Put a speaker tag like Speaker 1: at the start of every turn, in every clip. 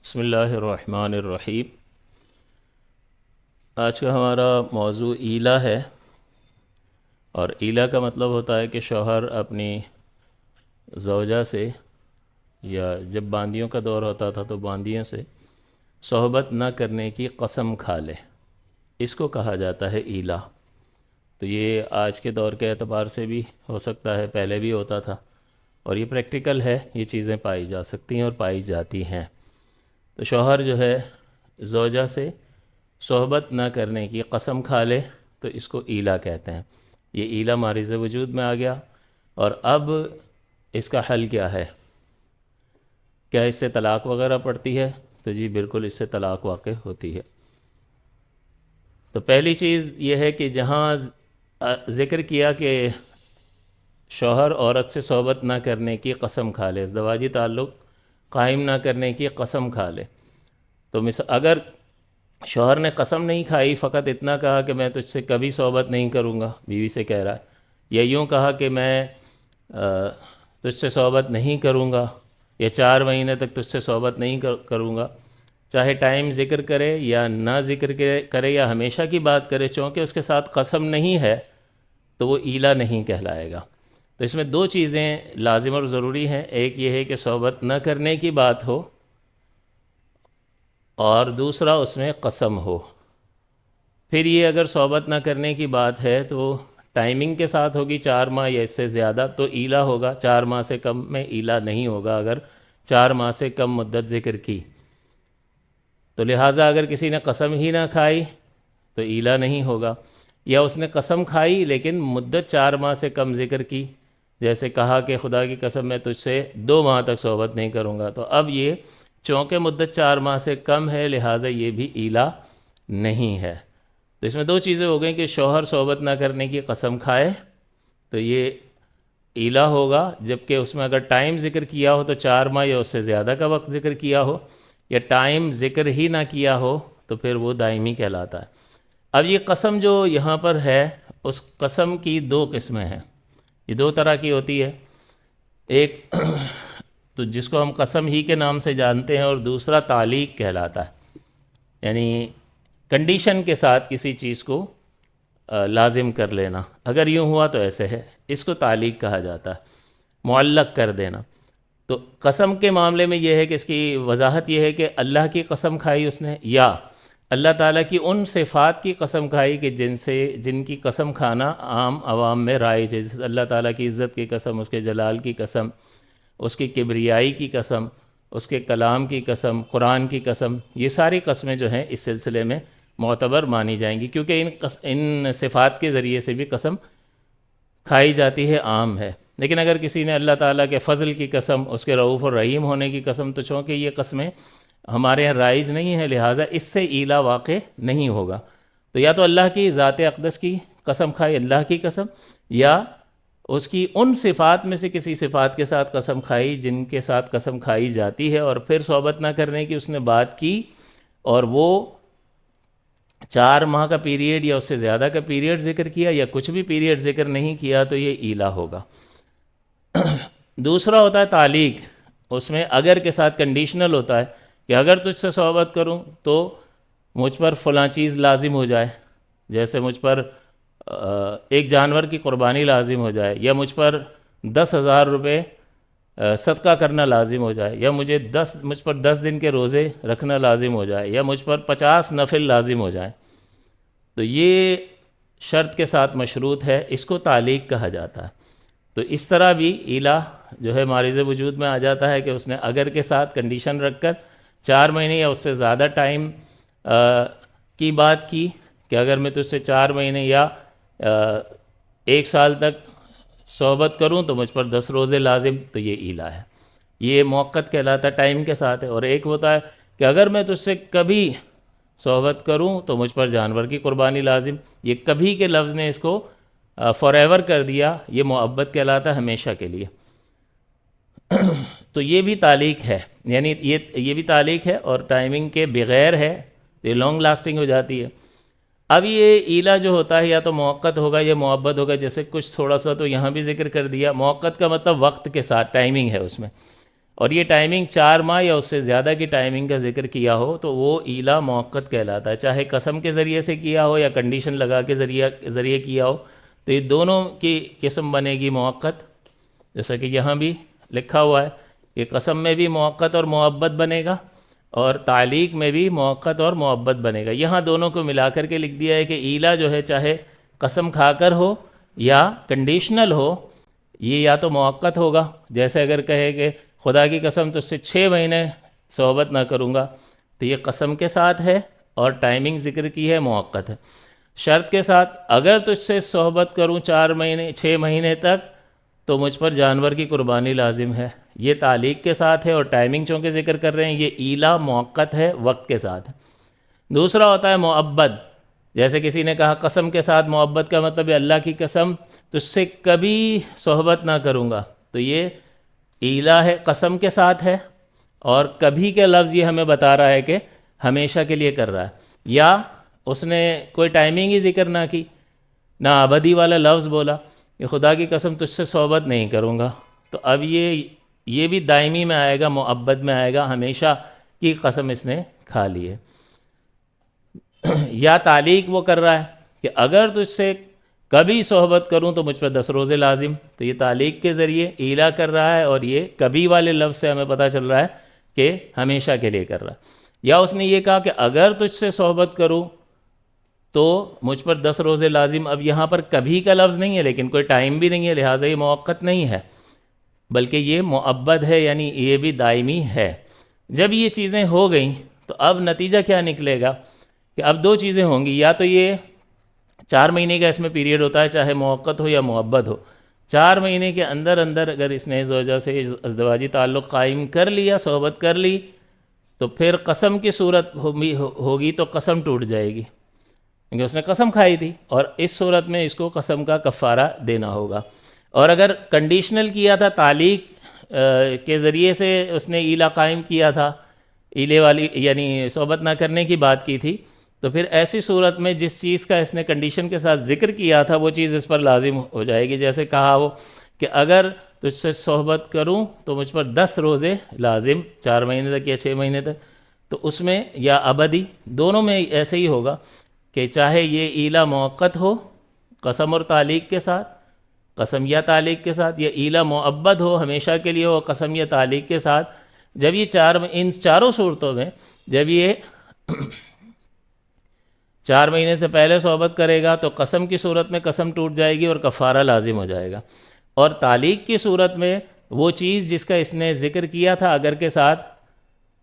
Speaker 1: بسم اللہ الرحمن الرحیم۔ آج کا ہمارا موضوع ایلا ہے، اور ایلا کا مطلب ہوتا ہے کہ شوہر اپنی زوجہ سے، یا جب باندیوں کا دور ہوتا تھا تو باندیوں سے صحبت نہ کرنے کی قسم کھا لے، اس کو کہا جاتا ہے ایلا۔ تو یہ آج کے دور کے اعتبار سے بھی ہو سکتا ہے، پہلے بھی ہوتا تھا، اور یہ پریکٹیکل ہے، یہ چیزیں پائی جا سکتی ہیں اور پائی جاتی ہیں۔ تو شوہر جو ہے زوجہ سے صحبت نہ کرنے کی قسم کھا لے تو اس کو ایلا کہتے ہیں۔ یہ ایلا مارز وجود میں آ گیا، اور اب اس کا حل کیا ہے؟ کیا اس سے طلاق وغیرہ پڑتی ہے؟ تو جی بالکل، اس سے طلاق واقع ہوتی ہے۔ تو پہلی چیز یہ ہے کہ جہاں ذکر کیا کہ شوہر عورت سے صحبت نہ کرنے کی قسم کھا لے، ازدواجی تعلق قائم نہ کرنے کی قسم کھا لے، تو اگر شوہر نے قسم نہیں کھائی، فقط اتنا کہا کہ میں تجھ سے کبھی صحبت نہیں کروں گا، بیوی سے کہہ رہا ہے، یا یوں کہا کہ میں تجھ سے صحبت نہیں کروں گا، یا 4 مہینے تک تجھ سے صحبت نہیں کروں گا، چاہے ٹائم ذکر کرے یا نہ ذکر کرے یا ہمیشہ کی بات کرے، چونکہ اس کے ساتھ قسم نہیں ہے تو وہ ایلا نہیں کہلائے گا۔ تو اس میں 2 چیزیں لازم اور ضروری ہیں، ایک یہ ہے کہ صحبت نہ کرنے کی بات ہو، اور دوسرا اس میں قسم ہو۔ پھر یہ اگر صحبت نہ کرنے کی بات ہے تو ٹائمنگ کے ساتھ ہوگی، 4 ماہ یا اس سے زیادہ تو ایلا ہوگا، 4 ماہ سے کم میں ایلا نہیں ہوگا اگر 4 ماہ سے کم مدت ذکر کی۔ تو لہٰذا اگر کسی نے قسم ہی نہ کھائی تو ایلا نہیں ہوگا، یا اس نے قسم کھائی لیکن مدت 4 ماہ سے کم ذکر کی، جیسے کہا کہ خدا کی قسم میں تجھ سے 2 ماہ تک صحبت نہیں کروں گا، تو اب یہ چونکہ مدت 4 ماہ سے کم ہے لہٰذا یہ بھی ایلا نہیں ہے۔ تو اس میں 2 چیزیں ہو گئیں کہ شوہر صحبت نہ کرنے کی قسم کھائے تو یہ ایلا ہوگا، جبکہ اس میں اگر ٹائم ذکر کیا ہو تو 4 ماہ یا اس سے زیادہ کا وقت ذکر کیا ہو، یا ٹائم ذکر ہی نہ کیا ہو تو پھر وہ دائمی کہلاتا ہے۔ اب یہ قسم جو یہاں پر ہے، اس قسم کی 2 قسمیں ہیں، یہ 2 طرح کی ہوتی ہے، ایک تو جس کو ہم قسم ہی کے نام سے جانتے ہیں، اور دوسرا تعلیق کہلاتا ہے، یعنی کنڈیشن کے ساتھ کسی چیز کو لازم کر لینا۔ اگر یوں ہوا تو ایسے ہے، اس کو تعلیق کہا جاتا ہے، معلق کر دینا۔ تو قسم کے معاملے میں یہ ہے کہ اس کی وضاحت یہ ہے کہ اللہ کی قسم کھائی اس نے، یا اللہ تعالیٰ کی ان صفات کی قسم کھائی کہ جن کی قسم کھانا عام عوام میں رائج ہے، جیسے اللہ تعالیٰ کی عزت کی قسم، اس کے جلال کی قسم، اس کی کبریائی کی قسم، اس کے کلام کی قسم، قرآن کی قسم، یہ ساری قسمیں جو ہیں اس سلسلے میں معتبر مانی جائیں گی، کیونکہ ان صفات کے ذریعے سے بھی قسم کھائی جاتی ہے، عام ہے۔ لیکن اگر کسی نے اللہ تعالیٰ کے فضل کی قسم، اس کے رؤوف الرحیم ہونے کی قسم، تو چونکہ یہ قسمیں ہمارے یہاں رائج نہیں ہیں لہٰذا اس سے ایلا واقع نہیں ہوگا۔ تو یا تو اللہ کی ذات اقدس کی قسم کھائی، اللہ کی قسم، یا اس کی ان صفات میں سے کسی صفات کے ساتھ قسم کھائی جن کے ساتھ قسم کھائی جاتی ہے، اور پھر صحبت نہ کرنے کی اس نے بات کی، اور وہ 4 ماہ کا پیریڈ یا اس سے زیادہ کا پیریڈ ذکر کیا، یا کچھ بھی پیریڈ ذکر نہیں کیا، تو یہ ایلا ہوگا۔ دوسرا ہوتا ہے تعلیق، اس میں اگر کے ساتھ کنڈیشنل ہوتا ہے کہ اگر تجھ سے صحبت کروں تو مجھ پر فلاں چیز لازم ہو جائے، جیسے مجھ پر ایک جانور کی قربانی لازم ہو جائے، یا مجھ پر 10,000 روپے صدقہ کرنا لازم ہو جائے، یا مجھ پر 10 دن کے روزے رکھنا لازم ہو جائے، یا مجھ پر 50 نفل لازم ہو جائیں، تو یہ شرط کے ساتھ مشروط ہے، اس کو تعلیق کہا جاتا ہے۔ تو اس طرح بھی ایلا جو ہے مارز وجود میں آ جاتا ہے کہ اس نے اگر کے ساتھ کنڈیشن رکھ کر 4 مہینے یا اس سے زیادہ ٹائم کی بات کی کہ اگر میں تجھ سے 4 مہینے یا 1 سال تک صحبت کروں تو مجھ پر 10 روزے لازم، تو یہ ایلا ہے، یہ موقت کہلاتا ہے، ٹائم کے ساتھ ہے۔ اور ایک ہوتا ہے کہ اگر میں تجھ سے کبھی صحبت کروں تو مجھ پر جانور کی قربانی لازم، یہ کبھی کے لفظ نے اس کو فار ایور کر دیا، یہ معبد کہلاتا ہے، ہمیشہ کے لیے۔ تو یہ بھی تعلیق ہے، یعنی یہ بھی تعلیق ہے اور ٹائمنگ کے بغیر ہے، یہ لانگ لاسٹنگ ہو جاتی ہے۔ اب یہ ایلا جو ہوتا ہے یا تو موقت ہوگا یا معبد ہوگا، جیسے کچھ تھوڑا سا تو یہاں بھی ذکر کر دیا۔ موقت کا مطلب وقت کے ساتھ، ٹائمنگ ہے اس میں، اور یہ ٹائمنگ 4 ماہ یا اس سے زیادہ کی ٹائمنگ کا ذکر کیا ہو تو وہ ایلا موقت کہلاتا ہے، چاہے قسم کے ذریعے سے کیا ہو یا کنڈیشن لگا کے ذریعے کیا ہو، تو یہ دونوں کی قسم بنے گی موقت، جیسا کہ یہاں بھی لکھا ہوا ہے کہ قسم میں بھی موقت اور معبد بنے گا اور تعلیق میں بھی موقت اور معبد بنے گا۔ یہاں دونوں کو ملا کر کے لکھ دیا ہے کہ ایلا جو ہے چاہے قسم کھا کر ہو یا کنڈیشنل ہو، یہ یا تو موقت ہوگا، جیسے اگر کہے کہ خدا کی قسم تجھ سے 6 مہینے صحبت نہ کروں گا، تو یہ قسم کے ساتھ ہے اور ٹائمنگ ذکر کی ہے موقت ہے۔ شرط کے ساتھ اگر تجھ سے صحبت کروں 4 مہینے 6 مہینے تک تو مجھ پر جانور کی قربانی لازم ہے، یہ تعلیق کے ساتھ ہے، اور ٹائمنگ چونکہ ذکر کر رہے ہیں یہ ایلا موقت ہے، وقت کے ساتھ ہے۔ دوسرا ہوتا ہے معبد، جیسے کسی نے کہا قسم کے ساتھ، معبد کا مطلب ہے اللہ کی قسم تجھ سے کبھی صحبت نہ کروں گا، تو یہ ایلا ہے، قسم کے ساتھ ہے، اور کبھی کے لفظ یہ ہمیں بتا رہا ہے کہ ہمیشہ کے لیے کر رہا ہے، یا اس نے کوئی ٹائمنگ ہی ذکر نہ کی، نہ ابدی والا لفظ بولا کہ خدا کی قسم تجھ سے صحبت نہیں کروں گا، تو اب یہ بھی دائمی میں آئے گا، معبد میں آئے گا، ہمیشہ کی قسم اس نے کھا لی ہے۔ یا تعلیق وہ کر رہا ہے کہ اگر تجھ سے کبھی صحبت کروں تو مجھ پر 10 روزے لازم، تو یہ تعلیق کے ذریعے ایلا کر رہا ہے، اور یہ کبھی والے لفظ سے ہمیں پتہ چل رہا ہے کہ ہمیشہ کے لیے کر رہا ہے۔ یا اس نے یہ کہا کہ اگر تجھ سے صحبت کروں تو مجھ پر 10 روزے لازم، اب یہاں پر کبھی کا لفظ نہیں ہے لیکن کوئی ٹائم بھی نہیں ہے، لہٰذا یہ موقت نہیں ہے بلکہ یہ معبد ہے، یعنی یہ بھی دائمی ہے۔ جب یہ چیزیں ہو گئیں تو اب نتیجہ کیا نکلے گا کہ اب 2 چیزیں ہوں گی، یا تو یہ 4 مہینے کا اس میں پیریڈ ہوتا ہے، چاہے موقت ہو یا معبد ہو، 4 مہینے کے اندر اگر اس نے زوجہ سے ازدواجی تعلق قائم کر لیا، صحبت کر لی، تو پھر قسم کی صورت ہوگی تو قسم ٹوٹ جائے گی کیونکہ اس نے قسم کھائی تھی، اور اس صورت میں اس کو قسم کا کفارہ دینا ہوگا۔ اور اگر کنڈیشنل کیا تھا، تعلیق کے ذریعے سے اس نے ایلا قائم کیا تھا، ایلے والی یعنی صحبت نہ کرنے کی بات کی تھی، تو پھر ایسی صورت میں جس چیز کا اس نے کنڈیشن کے ساتھ ذکر کیا تھا وہ چیز اس پر لازم ہو جائے گی، جیسے کہا وہ کہ اگر تجھ سے صحبت کروں تو مجھ پر 10 روزے لازم 4 مہینے تک یا 6 مہینے تک، تو اس میں یا ابدی دونوں میں ایسے ہی ہوگا کہ چاہے یہ ایلا موقت ہو قسم اور تعلیق کے ساتھ، قسم یا تعلیق کے ساتھ، یا ایلا معبد ہو ہمیشہ کے لیے ہو قسم یا تعلیق کے ساتھ، جب یہ ان چاروں صورتوں میں جب یہ 4 مہینے سے پہلے صحبت کرے گا تو قسم کی صورت میں قسم ٹوٹ جائے گی اور کفارہ لازم ہو جائے گا، اور تعلیق کی صورت میں وہ چیز جس کا اس نے ذکر کیا تھا اگر کے ساتھ،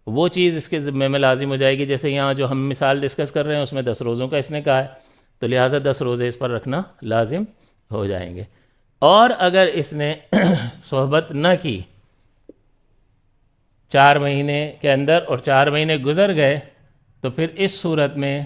Speaker 1: وہ چیز اس کے ذمے میں لازم ہو جائے گی، جیسے یہاں جو ہم مثال ڈسکس کر رہے ہیں اس میں 10 روزوں کا اس نے کہا ہے، تو لہٰذا 10 روزے اس پر رکھنا لازم ہو جائیں گے۔ اور اگر اس نے صحبت نہ کی 4 مہینے کے اندر اور 4 مہینے گزر گئے، تو پھر اس صورت میں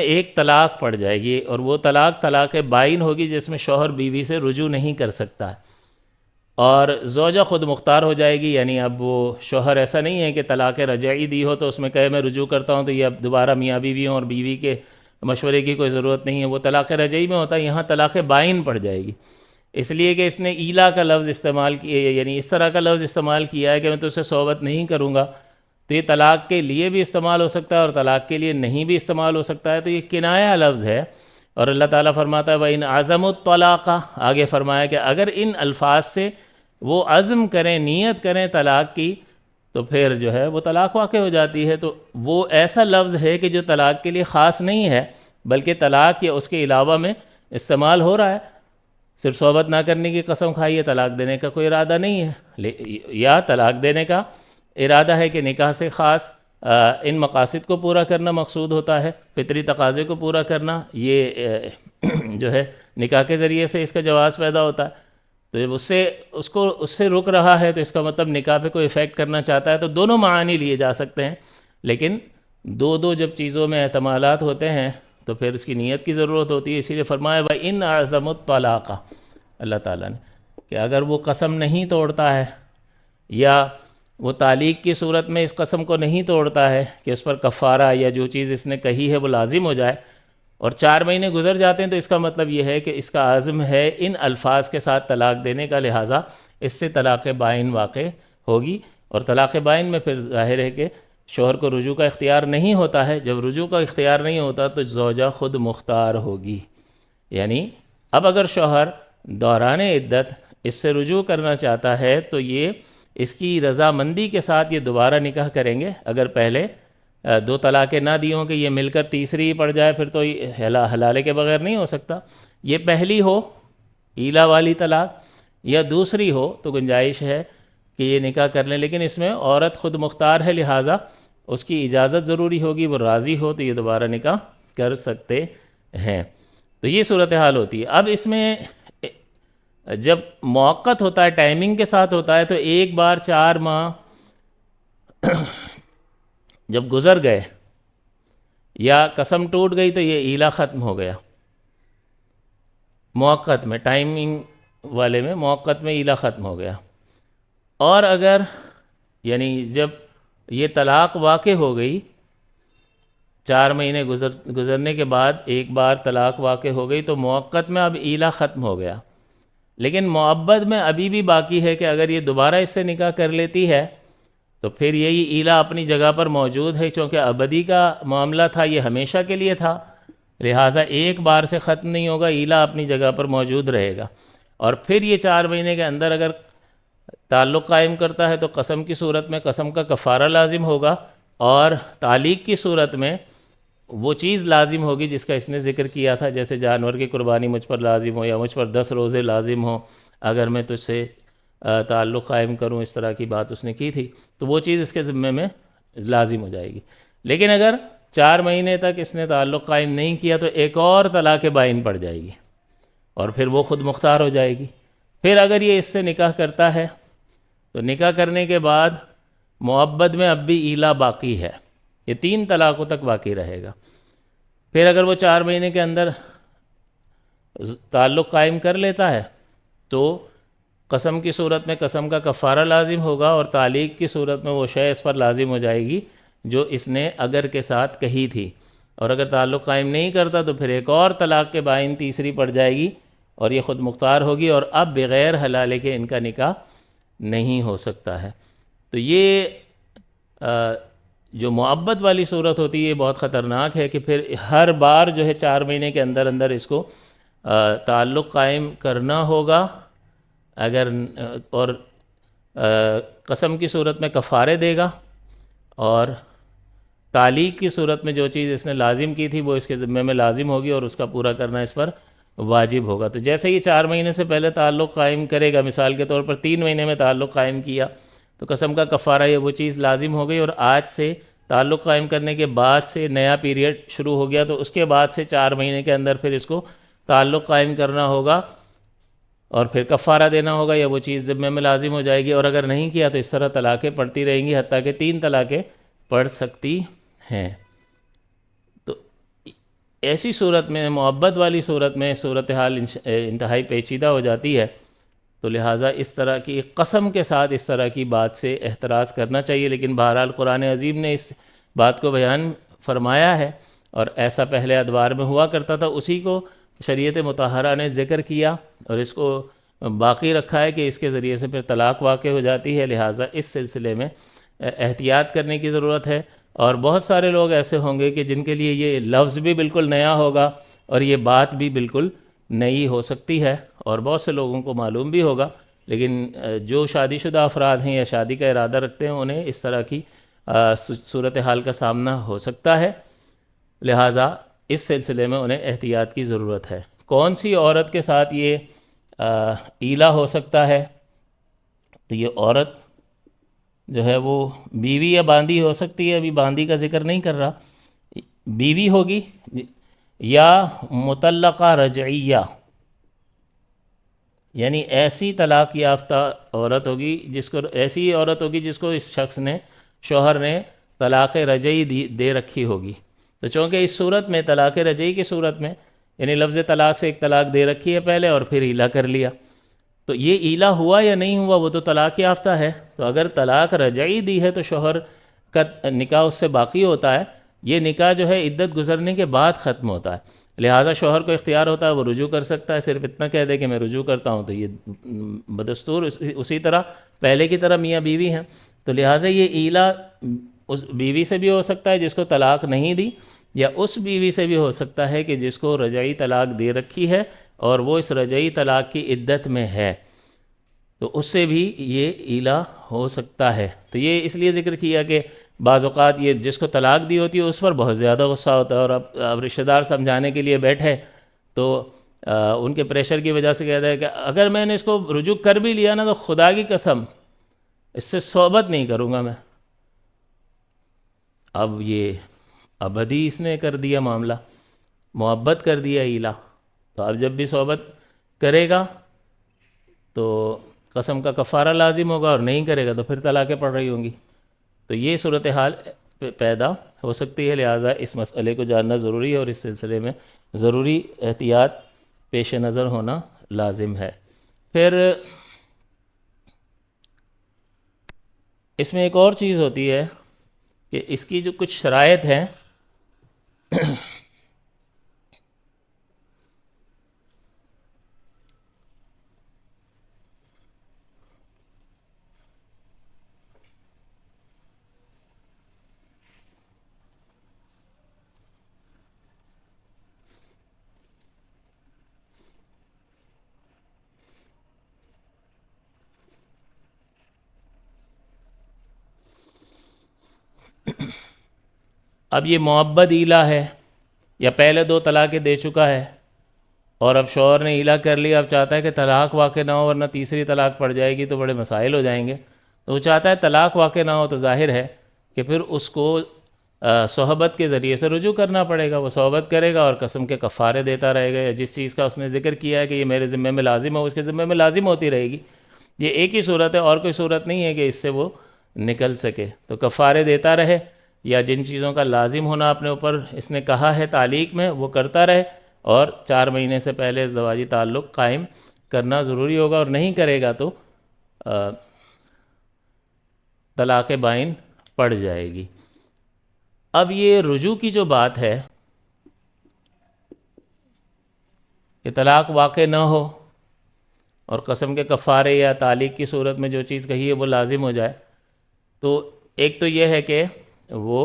Speaker 1: ایک طلاق پڑ جائے گی، اور وہ طلاق بائن ہوگی جس میں شوہر بیوی سے رجوع نہیں کر سکتا ہے، اور زوجہ خود مختار ہو جائے گی، یعنی اب وہ شوہر ایسا نہیں ہے کہ طلاق رجعی دی ہو تو اس میں کہے میں رجوع کرتا ہوں تو یہ اب دوبارہ میاں بیوی ہوں اور بیوی کے مشورے کی کوئی ضرورت نہیں ہے، وہ طلاق رجعی میں ہوتا ہے، یہاں طلاق بائن پڑ جائے گی، اس لیے کہ اس نے ایلا کا لفظ استعمال کیا، یعنی اس طرح کا لفظ استعمال کیا ہے کہ میں تو اسے صحبت نہیں کروں گا، تو یہ طلاق کے لیے بھی استعمال ہو سکتا ہے اور طلاق کے لیے نہیں بھی استعمال ہو سکتا ہے، تو یہ کنایہ لفظ ہے، اور اللہ تعالیٰ فرماتا ہے وَإِنْ عَزَمُوا الطَّلَاقَ، آگے فرمایا کہ اگر ان الفاظ سے وہ عزم کریں، نیت کریں طلاق کی، تو پھر جو ہے وہ طلاق واقع ہو جاتی ہے، تو وہ ایسا لفظ ہے کہ جو طلاق کے لیے خاص نہیں ہے بلکہ طلاق یا اس کے علاوہ میں استعمال ہو رہا ہے، صرف صحبت نہ کرنے کی قسم کھائی ہے، طلاق دینے کا کوئی ارادہ نہیں ہے، یا طلاق دینے کا ارادہ ہے کہ نکاح سے خاص ان مقاصد کو پورا کرنا مقصود ہوتا ہے، فطری تقاضے کو پورا کرنا، یہ جو ہے نکاح کے ذریعے سے اس کا جواز پیدا ہوتا ہے، تو جب اس سے رک رہا ہے تو اس کا مطلب نکاح پہ کوئی افیکٹ کرنا چاہتا ہے، تو دونوں معانی لیے جا سکتے ہیں، لیکن دو جب چیزوں میں احتمالات ہوتے ہیں تو پھر اس کی نیت کی ضرورت ہوتی ہے، اسی لیے فرمایا وَإِنْ أَعْزَمُ الطَّلَاقَ، اللہ تعالیٰ نے، کہ اگر وہ قسم نہیں توڑتا ہے یا وہ تعلیق کی صورت میں اس قسم کو نہیں توڑتا ہے کہ اس پر کفارہ یا جو چیز اس نے کہی ہے وہ لازم ہو جائے، اور 4 مہینے گزر جاتے ہیں، تو اس کا مطلب یہ ہے کہ اس کا عزم ہے ان الفاظ کے ساتھ طلاق دینے کا، لہٰذا اس سے طلاق بائن واقع ہوگی، اور طلاق بائن میں پھر ظاہر ہے کہ شوہر کو رجوع کا اختیار نہیں ہوتا ہے۔ جب رجوع کا اختیار نہیں ہوتا تو زوجہ خود مختار ہوگی، یعنی اب اگر شوہر دوران عدت اس سے رجوع کرنا چاہتا ہے تو یہ اس کی رضامندی کے ساتھ یہ دوبارہ نکاح کریں گے۔ اگر پہلے 2 طلاقیں نہ دی ہوں کہ یہ مل کر تیسری ہی پڑ جائے، پھر تو یہ حلالے کے بغیر نہیں ہو سکتا، یہ پہلی ہو ایلا والی طلاق یا دوسری ہو تو گنجائش ہے کہ یہ نکاح کر لیں، لیکن اس میں عورت خود مختار ہے، لہٰذا اس کی اجازت ضروری ہوگی، وہ راضی ہو تو یہ دوبارہ نکاح کر سکتے ہیں۔ تو یہ صورتحال ہوتی ہے۔ اب اس میں جب موقت ہوتا ہے، ٹائمنگ کے ساتھ ہوتا ہے، تو ایک بار 4 ماہ جب گزر گئے یا قسم ٹوٹ گئی تو یہ ایلا ختم ہو گیا، موقت میں، ٹائمنگ والے میں موقت میں ایلا ختم ہو گیا۔ اور اگر یعنی جب یہ طلاق واقع ہو گئی، 4 مہینے گزرنے کے بعد ایک بار طلاق واقع ہو گئی تو موقت میں اب ایلا ختم ہو گیا، لیکن معبد میں ابھی بھی باقی ہے کہ اگر یہ دوبارہ اس سے نکاح کر لیتی ہے تو پھر یہی ایلا اپنی جگہ پر موجود ہے، چونکہ ابدی کا معاملہ تھا، یہ ہمیشہ کے لیے تھا، لہٰذا ایک بار سے ختم نہیں ہوگا، ایلا اپنی جگہ پر موجود رہے گا۔ اور پھر یہ 4 مہینے کے اندر اگر تعلق قائم کرتا ہے تو قسم کی صورت میں قسم کا کفارہ لازم ہوگا، اور تعلیق کی صورت میں وہ چیز لازم ہوگی جس کا اس نے ذکر کیا تھا، جیسے جانور کی قربانی مجھ پر لازم ہو، یا مجھ پر 10 روزے لازم ہوں اگر میں تجھ سے تعلق قائم کروں، اس طرح کی بات اس نے کی تھی، تو وہ چیز اس کے ذمے میں لازم ہو جائے گی۔ لیکن اگر 4 مہینے تک اس نے تعلق قائم نہیں کیا تو ایک اور طلاق بائن پڑ جائے گی، اور پھر وہ خود مختار ہو جائے گی۔ پھر اگر یہ اس سے نکاح کرتا ہے تو نکاح کرنے کے بعد معبد میں اب بھی ایلا باقی ہے، یہ 3 طلاقوں تک باقی رہے گا۔ پھر اگر وہ 4 مہینے کے اندر تعلق قائم کر لیتا ہے تو قسم کی صورت میں قسم کا کفارہ لازم ہوگا، اور تعلیق کی صورت میں وہ شے اس پر لازم ہو جائے گی جو اس نے اگر کے ساتھ کہی تھی، اور اگر تعلق قائم نہیں کرتا تو پھر ایک اور طلاق کے بائن تیسری پڑ جائے گی، اور یہ خود مختار ہوگی، اور اب بغیر حلالے کے ان کا نکاح نہیں ہو سکتا ہے۔ تو یہ جو معبد والی صورت ہوتی ہے یہ بہت خطرناک ہے، کہ پھر ہر بار جو ہے 4 مہینے کے اندر اندر اس کو تعلق قائم کرنا ہوگا، اگر اور قسم کی صورت میں کفارے دے گا، اور تعلیق کی صورت میں جو چیز اس نے لازم کی تھی وہ اس کے ذمے میں لازم ہوگی، اور اس کا پورا کرنا اس پر واجب ہوگا۔ تو جیسے یہ 4 مہینے سے پہلے تعلق قائم کرے گا، مثال کے طور پر 3 مہینے میں تعلق قائم کیا تو قسم کا کفارہ یہ وہ چیز لازم ہو گئی، اور آج سے تعلق قائم کرنے کے بعد سے نیا پیریڈ شروع ہو گیا، تو اس کے بعد سے 4 مہینے کے اندر پھر اس کو تعلق قائم کرنا ہوگا اور پھر کفارہ دینا ہوگا، یا وہ چیز ذمے میں لازم ہو جائے گی، اور اگر نہیں کیا تو اس طرح طلاقیں پڑتی رہیں گی، حتیٰ کہ 3 طلاقیں پڑ سکتی ہیں۔ تو ایسی صورت میں، معبد والی صورت میں صورتحال انتہائی پیچیدہ ہو جاتی ہے، تو لہٰذا اس طرح کی قسم کے ساتھ اس طرح کی بات سے احتراز کرنا چاہیے، لیکن بہرحال قرآن عظیم نے اس بات کو بیان فرمایا ہے، اور ایسا پہلے ادوار میں ہوا کرتا تھا، اسی کو شریعت مطہرہ نے ذکر کیا اور اس کو باقی رکھا ہے کہ اس کے ذریعے سے پھر طلاق واقع ہو جاتی ہے، لہٰذا اس سلسلے میں احتیاط کرنے کی ضرورت ہے۔ اور بہت سارے لوگ ایسے ہوں گے کہ جن کے لیے یہ لفظ بھی بالکل نیا ہوگا اور یہ بات بھی بالکل نئی ہو سکتی ہے، اور بہت سے لوگوں کو معلوم بھی ہوگا، لیکن جو شادی شدہ افراد ہیں یا شادی کا ارادہ رکھتے ہیں انہیں اس طرح کی صورتحال کا سامنا ہو سکتا ہے، لہٰذا اس سلسلے میں انہیں احتیاط کی ضرورت ہے۔ کون سی عورت کے ساتھ یہ ایلا ہو سکتا ہے؟ تو یہ عورت جو ہے وہ بیوی یا باندی ہو سکتی ہے، ابھی باندی کا ذکر نہیں کر رہا، بیوی ہوگی یا مطلقہ رجعیہ، یعنی ایسی طلاق یافتہ عورت ہوگی ایسی عورت ہوگی جس کو اس شخص نے، شوہر نے طلاق رجعی دے رکھی ہوگی، تو چونکہ اس صورت میں طلاق رجعی کی صورت میں یعنی لفظ طلاق سے ایک طلاق دے رکھی ہے پہلے اور پھر ایلا کر لیا، تو یہ ایلا ہوا یا نہیں ہوا وہ تو طلاق یافتہ ہے. تو اگر طلاق رجعی دی ہے تو شوہر کا نکاح اس سے باقی ہوتا ہے. یہ نکاح جو ہے عدت گزرنے کے بعد ختم ہوتا ہے، لہٰذا شوہر کو اختیار ہوتا ہے وہ رجوع کر سکتا ہے، صرف اتنا کہہ دے کہ میں رجوع کرتا ہوں. تو یہ بدستور اسی طرح پہلے کی طرح میاں بیوی ہیں، تو لہٰذا یہ ایلا اس بیوی سے بھی ہو سکتا ہے جس کو طلاق نہیں دی، یا اس بیوی سے بھی ہو سکتا ہے کہ جس کو رجعی طلاق دے رکھی ہے اور وہ اس رجعی طلاق کی عدت میں ہے، تو اس سے بھی یہ ایلا ہو سکتا ہے. تو یہ اس لیے ذکر کیا کہ بعض اوقات یہ جس کو طلاق دی ہوتی ہے اس پر بہت زیادہ غصہ ہوتا ہے، اور اب رشتہ دار سمجھانے کے لیے بیٹھے تو ان کے پریشر کی وجہ سے کہتا ہے کہ اگر میں نے اس کو رجوع کر بھی لیا نا تو خدا کی قسم اس سے صحبت نہیں کروں گا میں. اب یہ ابدی اس نے کر دیا معاملہ، محبت کر دیا ایلا. تو اب جب بھی صحبت کرے گا تو قسم کا کفارہ لازم ہوگا، اور نہیں کرے گا تو پھر طلاقیں پڑ رہی ہوں گی. تو یہ صورتحال پیدا ہو سکتی ہے، لہٰذا اس مسئلے کو جاننا ضروری ہے اور اس سلسلے میں ضروری احتیاط پیش نظر ہونا لازم ہے. پھر اس میں ایک اور چیز ہوتی ہے کہ اس کی جو کچھ شرائط ہیں اب یہ معبد ایلا ہے یا پہلے 2 طلاقیں دے چکا ہے اور اب شوہر نے ایلا کر لیا، اب چاہتا ہے کہ طلاق واقع نہ ہو ورنہ تیسری طلاق پڑ جائے گی تو بڑے مسائل ہو جائیں گے. تو وہ چاہتا ہے طلاق واقع نہ ہو، تو ظاہر ہے کہ پھر اس کو صحبت کے ذریعے سے رجوع کرنا پڑے گا. وہ صحبت کرے گا اور قسم کے کفارے دیتا رہے گا، یا جس چیز کا اس نے ذکر کیا ہے کہ یہ میرے ذمے میں لازم ہے اس کے ذمے میں لازم ہوتی رہے گی. یہ ایک ہی صورت ہے، اور کوئی صورت نہیں ہے کہ اس سے وہ نکل سکے. تو کفارے دیتا رہے، یا جن چیزوں کا لازم ہونا اپنے اوپر اس نے کہا ہے تعلیق میں وہ کرتا رہے، اور 4 مہینے سے پہلے ازدواجی تعلق قائم کرنا ضروری ہوگا، اور نہیں کرے گا تو طلاق بائن پڑ جائے گی. اب یہ رجوع کی جو بات ہے کہ طلاق واقع نہ ہو اور قسم کے کفارے یا تعلیق کی صورت میں جو چیز کہی ہے وہ لازم ہو جائے، تو ایک تو یہ ہے کہ وہ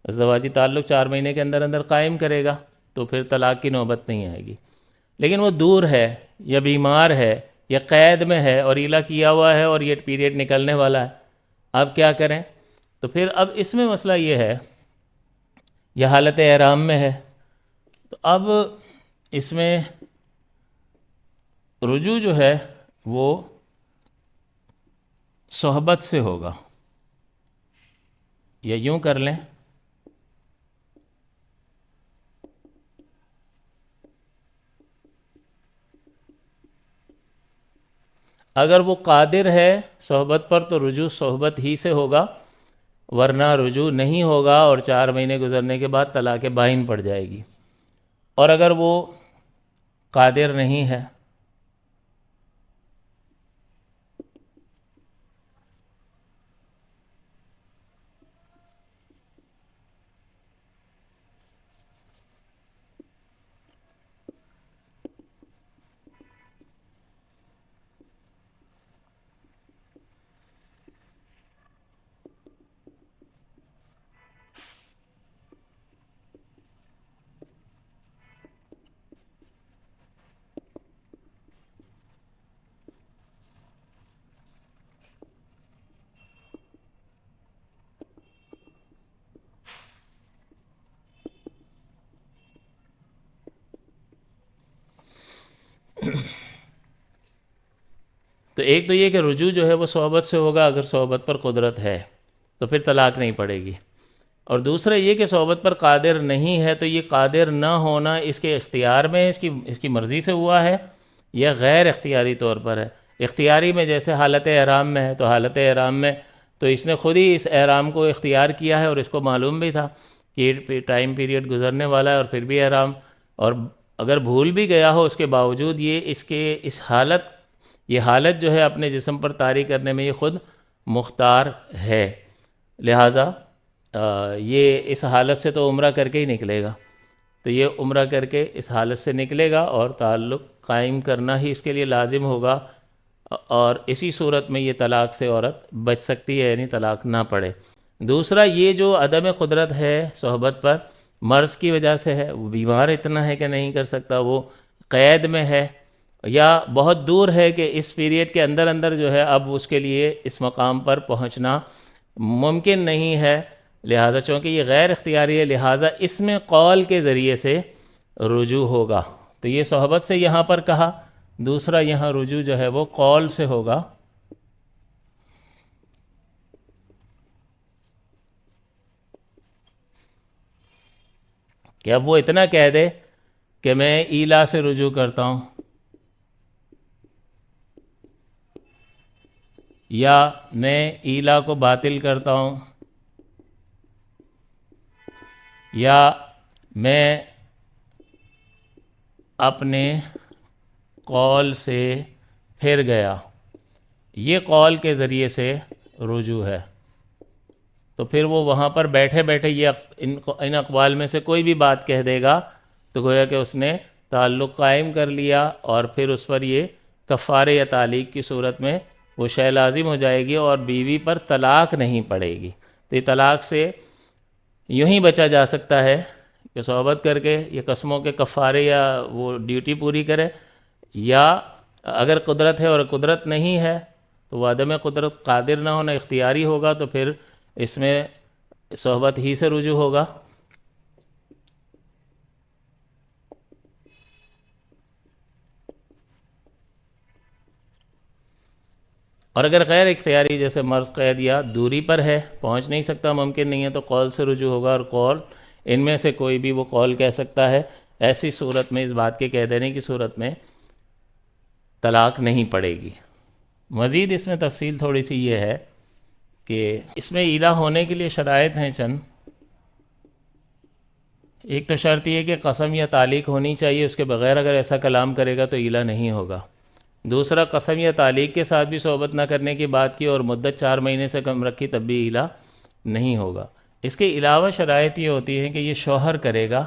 Speaker 1: ازدواجی تعلق 4 مہینے کے اندر اندر قائم کرے گا تو پھر طلاق کی نوبت نہیں آئے گی. لیکن وہ دور ہے یا بیمار ہے یا قید میں ہے اور ایلا کیا ہوا ہے اور یہ پیریڈ نکلنے والا ہے، اب کیا کریں؟ تو پھر اب اس میں مسئلہ یہ ہے، یہ حالت احرام میں ہے، تو اب اس میں رجوع جو ہے وہ صحبت سے ہوگا، یا یوں کر لیں اگر وہ قادر ہے صحبت پر تو رجوع صحبت ہی سے ہوگا، ورنہ رجوع نہیں ہوگا اور 4 مہینے گزرنے کے بعد طلاق بائن پڑ جائے گی. اور اگر وہ قادر نہیں ہے تو ایک تو یہ کہ رجوع جو ہے وہ صحبت سے ہوگا، اگر صحبت پر قدرت ہے تو پھر طلاق نہیں پڑے گی. اور دوسرا یہ کہ صحبت پر قادر نہیں ہے تو یہ قادر نہ ہونا اس کے اختیار میں اس کی مرضی سے ہوا ہے یا غیر اختیاری طور پر ہے. اختیاری میں جیسے حالت احرام میں ہے، تو حالت احرام میں تو اس نے خود ہی اس احرام کو اختیار کیا ہے اور اس کو معلوم بھی تھا کہ ٹائم پیریڈ گزرنے والا ہے اور پھر بھی احرام، اور اگر بھول بھی گیا ہو اس کے باوجود اس حالت، یہ حالت جو ہے اپنے جسم پر طاری کرنے میں یہ خود مختار ہے، لہٰذا یہ اس حالت سے تو عمرہ کر کے ہی نکلے گا، تو یہ عمرہ کر کے اس حالت سے نکلے گا اور تعلق قائم کرنا ہی اس کے لیے لازم ہوگا، اور اسی صورت میں یہ طلاق سے عورت بچ سکتی ہے، یعنی طلاق نہ پڑے۔ دوسرا، یہ جو عدم قدرت ہے صحبت پر مرض کی وجہ سے ہے، وہ بیمار اتنا ہے کہ نہیں کر سکتا، وہ قید میں ہے یا بہت دور ہے کہ اس پیریڈ کے اندر اندر جو ہے اب اس کے لیے اس مقام پر پہنچنا ممکن نہیں ہے، لہٰذا چونکہ یہ غیر اختیاری ہے، لہٰذا اس میں قول کے ذریعے سے رجوع ہوگا، تو یہ صحبت سے یہاں پر کہا، دوسرا یہاں رجوع جو ہے وہ قول سے ہوگا۔ کہ اب وہ اتنا کہہ دے کہ میں ایلا سے رجوع کرتا ہوں، یا میں ایلا کو باطل کرتا ہوں، یا میں اپنے قول سے پھر گیا، یہ قول کے ذریعے سے رجوع ہے، تو پھر وہ وہاں پر بیٹھے بیٹھے ان اقوال میں سے کوئی بھی بات کہہ دے گا تو گویا کہ اس نے تعلق قائم کر لیا، اور پھر اس پر یہ کفارے یا تعلیق کی صورت میں وہ شے لازم ہو جائے گی اور بیوی پر طلاق نہیں پڑے گی۔ تو یہ طلاق سے یوں ہی بچا جا سکتا ہے کہ صحبت کر کے یہ قسموں کے کفارے یا وہ ڈیوٹی پوری کرے، یا اگر قدرت ہے اور قدرت نہیں ہے تو وہ عدم قدرت قادر نہ ہونا اختیاری ہوگا، تو پھر اس میں صحبت ہی سے رجوع ہوگا۔ اور اگر غیر اختیاری جیسے مرض، قید یا دوری پر ہے، پہنچ نہیں سکتا، ممکن نہیں ہے، تو قول سے رجوع ہوگا، اور قول ان میں سے کوئی بھی وہ قول کہہ سکتا ہے، ایسی صورت میں اس بات کے کہہ دینے کی صورت میں طلاق نہیں پڑے گی۔ مزید اس میں تفصیل تھوڑی سی یہ ہے کہ اس میں ایلا ہونے کے لیے شرائط ہیں چند۔ ایک تو شرط یہ کہ قسم یا تعلیق ہونی چاہیے، اس کے بغیر اگر ایسا کلام کرے گا تو ایلا نہیں ہوگا۔ دوسرا، قسم یا تعلیق کے ساتھ بھی صحبت نہ کرنے کی بات کی اور مدت 4 مہینے سے کم رکھی تب بھی ایلا نہیں ہوگا۔ اس کے علاوہ شرائط یہ ہوتی ہیں کہ یہ شوہر کرے گا،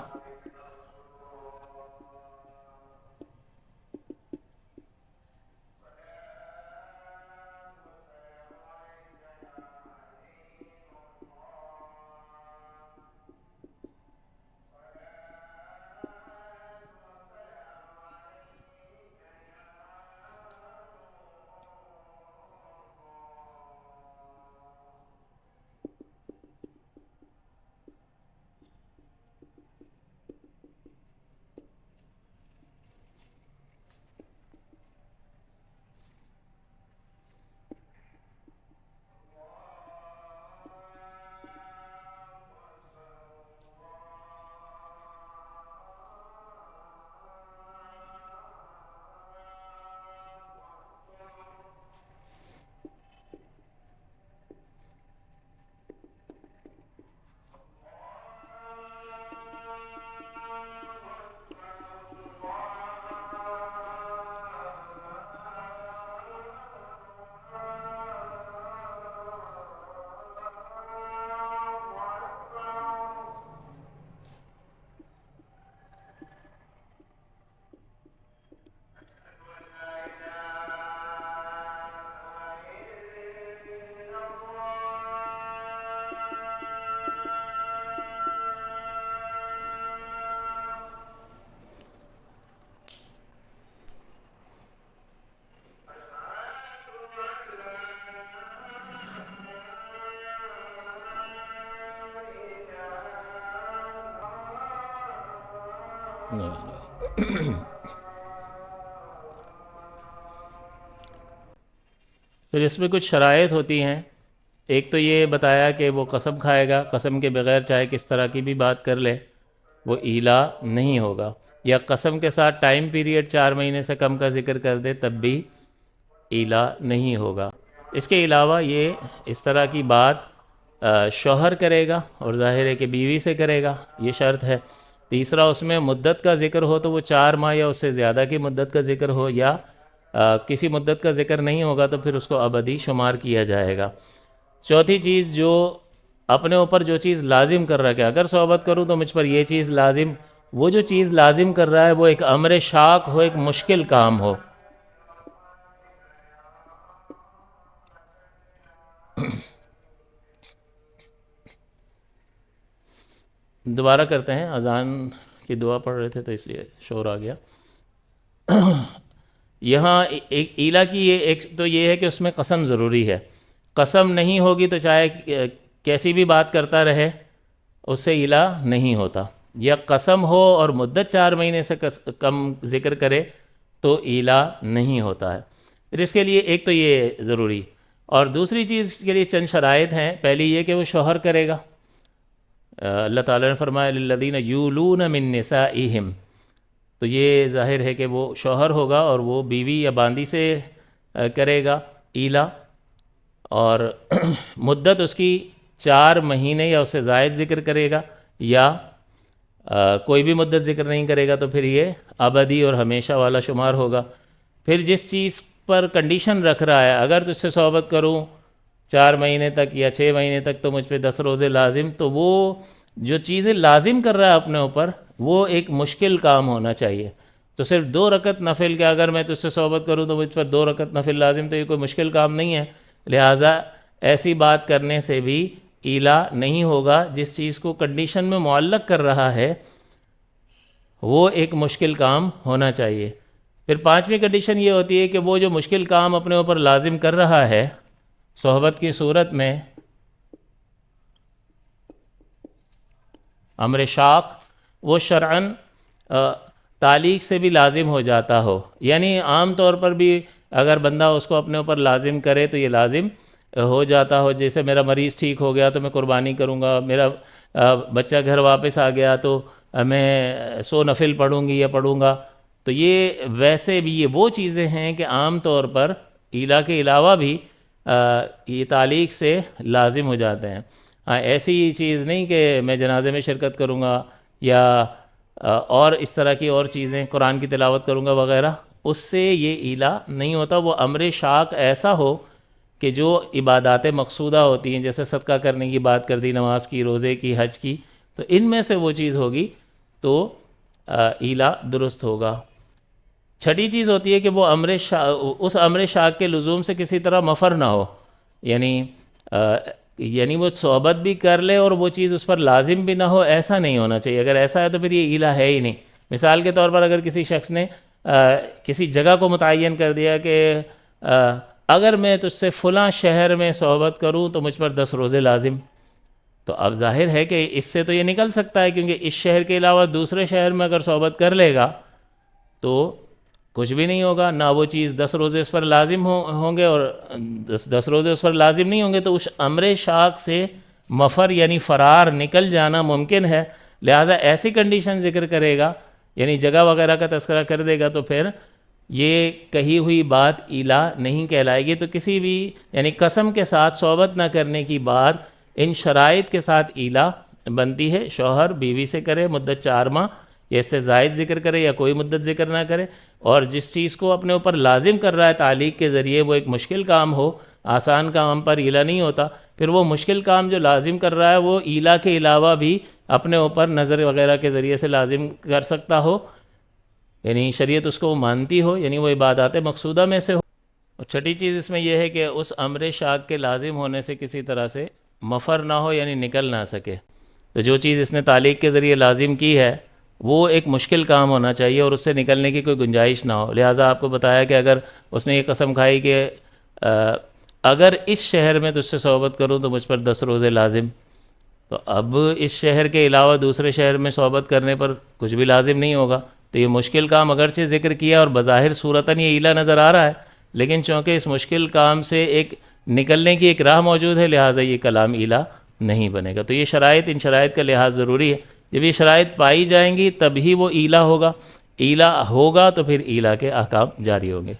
Speaker 1: پھر اس میں کچھ شرائط ہوتی ہیں۔ ایک تو یہ بتایا کہ وہ قسم کھائے گا، قسم کے بغیر چاہے کس طرح کی بھی بات کر لے وہ ایلا نہیں ہوگا، یا قسم کے ساتھ ٹائم پیریڈ 4 مہینے سے کم کا ذکر کر دے تب بھی ایلا نہیں ہوگا۔ اس کے علاوہ یہ اس طرح کی بات شوہر کرے گا اور ظاہر ہے کہ بیوی سے کرے گا، یہ شرط ہے۔ تیسرا اس میں مدت کا ذکر ہو تو وہ 4 ماہ یا اس سے زیادہ کی مدت کا ذکر ہو، یا کسی مدت کا ذکر نہیں ہوگا تو پھر اس کو ابدی شمار کیا جائے گا۔ چوتھی چیز، جو اپنے اوپر جو چیز لازم کر رہا ہے کہ اگر صحبت کروں تو مجھ پر یہ چیز لازم، وہ جو چیز لازم کر رہا ہے وہ ایک امر شاق ہو، ایک مشکل کام ہو۔ دوبارہ کرتے ہیں، اذان کی دعا پڑھ رہے تھے تو اس لیے شور آ گیا۔ یہاں ایک ایلا کی ایک تو یہ ہے کہ اس میں قسم ضروری ہے، قسم نہیں ہوگی تو چاہے کیسی بھی بات کرتا رہے اس سے ایلا نہیں ہوتا، یا قسم ہو اور مدت 4 مہینے سے کم ذکر کرے تو ایلا نہیں ہوتا ہے۔ پھر اس کے لیے ایک تو یہ ضروری، اور دوسری چیز کے لیے چند شرائط ہیں۔ پہلی یہ کہ وہ شوہر کرے گا۔ اللہ تعالیٰ نے فرمایا للذین یولون من نسائہم، تو یہ ظاہر ہے کہ وہ شوہر ہوگا اور وہ بیوی یا باندی سے کرے گا ایلا، اور مدت اس کی 4 مہینے یا اس سے زائد ذکر کرے گا، یا کوئی بھی مدت ذکر نہیں کرے گا تو پھر یہ ابدی اور ہمیشہ والا شمار ہوگا۔ پھر جس چیز پر کنڈیشن رکھ رہا ہے، اگر تجھ سے صحبت کروں 4 مہینے تک یا 6 مہینے تک تو مجھ پہ 10 روزے لازم، تو وہ جو چیزیں لازم کر رہا ہے اپنے اوپر وہ ایک مشکل کام ہونا چاہیے۔ تو صرف 2 رکعت نفل کہ اگر میں تجھ سے صحبت کروں تو مجھ پر 2 رکعت نفل لازم، تو یہ کوئی مشکل کام نہیں ہے، لہٰذا ایسی بات کرنے سے بھی ایلا نہیں ہوگا۔ جس چیز کو کنڈیشن میں معلق کر رہا ہے وہ ایک مشکل کام ہونا چاہیے۔ پھر 5ویں کنڈیشن یہ ہوتی ہے کہ وہ جو مشکل کام اپنے اوپر لازم کر رہا ہے صحبت کی صورت میں، امر شاق، وہ شرعاً تعلیق سے بھی لازم ہو جاتا ہو، یعنی عام طور پر بھی اگر بندہ اس کو اپنے اوپر لازم کرے تو یہ لازم ہو جاتا ہو۔ جیسے میرا مریض ٹھیک ہو گیا تو میں قربانی کروں گا، میرا بچہ گھر واپس آ گیا تو میں 100 نفل پڑھوں گی یا پڑھوں گا، تو یہ ویسے بھی یہ وہ چیزیں ہیں کہ عام طور پر ایلا کے علاوہ بھی یہ تعلیق سے لازم ہو جاتے ہیں۔ ایسی چیز نہیں کہ میں جنازے میں شرکت کروں گا یا اور اس طرح کی اور چیزیں، قرآن کی تلاوت کروں گا وغیرہ، اس سے یہ ایلا نہیں ہوتا۔ وہ امر شاق ایسا ہو کہ جو عبادات مقصودہ ہوتی ہیں، جیسے صدقہ کرنے کی بات کر دی، نماز کی، روزے کی، حج کی، تو ان میں سے وہ چیز ہوگی تو ایلا درست ہوگا۔ چھٹی چیز ہوتی ہے کہ وہ اس امر شاق کے لزوم سے کسی طرح مفر نہ ہو، یعنی وہ صحبت بھی کر لے اور وہ چیز اس پر لازم بھی نہ ہو، ایسا نہیں ہونا چاہیے۔ اگر ایسا ہے تو پھر یہ ایلا ہے ہی نہیں۔ مثال کے طور پر اگر کسی شخص نے کسی جگہ کو متعین کر دیا کہ اگر میں تجھ سے فلاں شہر میں صحبت کروں تو مجھ پر 10 روزے لازم، تو اب ظاہر ہے کہ اس سے تو یہ نکل سکتا ہے، کیونکہ اس شہر کے علاوہ دوسرے شہر میں اگر صحبت کر لے گا تو کچھ بھی نہیں ہوگا، نہ وہ چیز 10 روزے اس پر لازم ہوں گے، اور 10 روزے اس پر لازم نہیں ہوں گے، تو اس امر شاق سے مفر یعنی فرار نکل جانا ممکن ہے۔ لہٰذا ایسی کنڈیشن ذکر کرے گا، یعنی جگہ وغیرہ کا تذکرہ کر دے گا، تو پھر یہ کہی ہوئی بات ایلا نہیں کہلائے گی۔ تو کسی بھی یعنی قسم کے ساتھ صحبت نہ کرنے کی بات ان شرائط کے ساتھ ایلا بنتی ہے۔ شوہر بیوی سے کرے، مدت 4 ماہ یا اس سے زائد ذکر کرے یا کوئی مدت ذکر نہ کرے، اور جس چیز کو اپنے اوپر لازم کر رہا ہے تعلیق کے ذریعے وہ ایک مشکل کام ہو، آسان کام پر ایلا نہیں ہوتا، پھر وہ مشکل کام جو لازم کر رہا ہے وہ ایلا کے علاوہ بھی اپنے اوپر نظر وغیرہ کے ذریعے سے لازم کر سکتا ہو، یعنی شریعت اس کو مانتی ہو، یعنی وہ عبادات مقصودہ میں سے ہو۔ اور چھٹی چیز اس میں یہ ہے کہ اس امر شاق کے لازم ہونے سے کسی طرح سے مفر نہ ہو، یعنی نکل نہ سکے۔ تو جو چیز اس نے تعلیق کے ذریعے لازم کی ہے وہ ایک مشکل کام ہونا چاہیے اور اس سے نکلنے کی کوئی گنجائش نہ ہو۔ لہٰذا آپ کو بتایا کہ اگر اس نے یہ قسم کھائی کہ اگر اس شہر میں تجھ سے صحبت کروں تو مجھ پر 10 روزے لازم، تو اب اس شہر کے علاوہ دوسرے شہر میں صحبت کرنے پر کچھ بھی لازم نہیں ہوگا، تو یہ مشکل کام اگرچہ ذکر کیا اور بظاہر صورتاً یہ ایلا نظر آ رہا ہے، لیکن چونکہ اس مشکل کام سے ایک نکلنے کی ایک راہ موجود ہے، لہٰذا یہ کلام ایلا نہیں بنے گا۔ تو یہ شرائط، ان شرائط کا لحاظ ضروری ہے۔ جب یہ شرائط پائی جائیں گی تب ہی وہ ایلا ہوگا، ایلا ہوگا تو پھر ایلا کے احکام جاری ہوں گے۔